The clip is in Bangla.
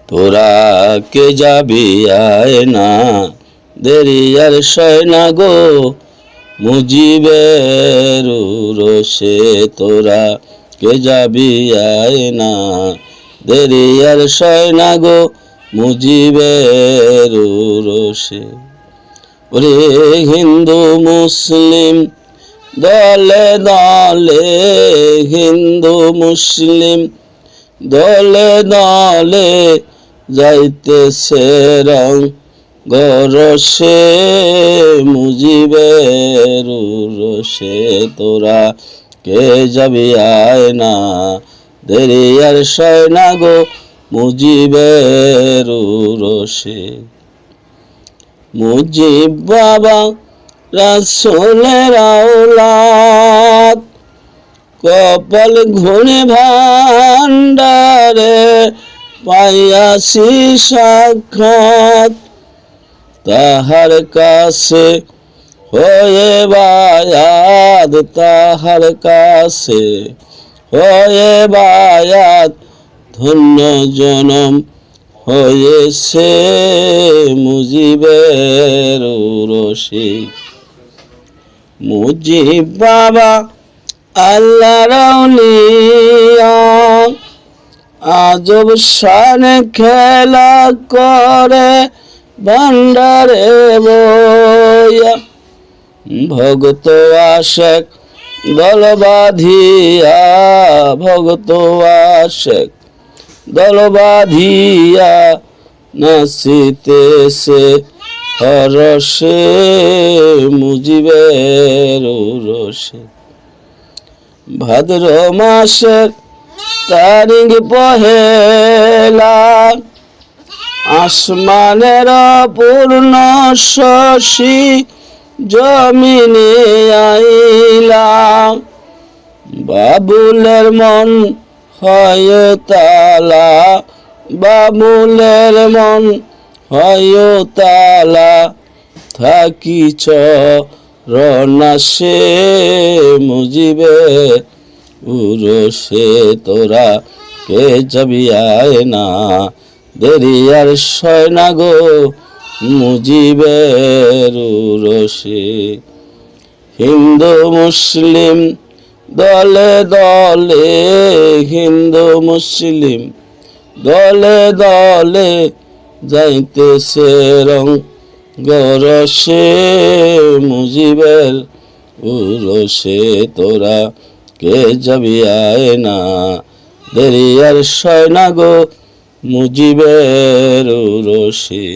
তোরা কে যাবি আয় না, দেরি আর সয় না গো মুজিবের রোষে। তোরা কে যাবি আয় না, দেরি আর সয় না গো মুজিবের রোষে। ওরে হিন্দু মুসলিম দলে দলে, হিন্দু মুসলিম দলে দলে, যাইতেছে রং গরসে মুজিবের রোষে। তোরা কে যাবি আয় না, দেরি আর সয় না গো মুজিবের রোষে। মুজিব বাবা রাসূলের আওলাদ, কপাল ঘুরে ভান্ডারে পাইয়াছি সাক্ষাৎ। তাহার কাছে হয়ে বায়াত, তাহার কাছে হয়ে বায়াত, ধন্য জনম হয়েছে মুজিবের রোষে। মুজিব বাবা আল্লাহর আউলিয়া, আজব শানে খেলা করে ভান্ডারে বইয়া। ভগত আশেক দল বাঁধিয়া, ভগত আশেক দল বাঁধিয়া, নাচিতেছে হরষে মুজিবের রোষে। ভাদ্র মাসের তারিখ পহেলা, আসমানের পূর্ণ শশী জমিনে আইলা। বাবুলের মন হয় তালা, বাবুলের মন হয় তালা, থাকিছ রনাসে মুজিবের রোষে। তোরা কে যাবি আয় না, দেরি আর সয় না গো মুজিবের রোষে। হিন্দু মুসলিম দলে দলে, হিন্দু মুসলিম দলে দলে, যাইতেছে রং গরসে মুজিবের রোষে। তোরা কে যাবি আয় না, দেরি আর সয় না গো মুজিবের রোষে।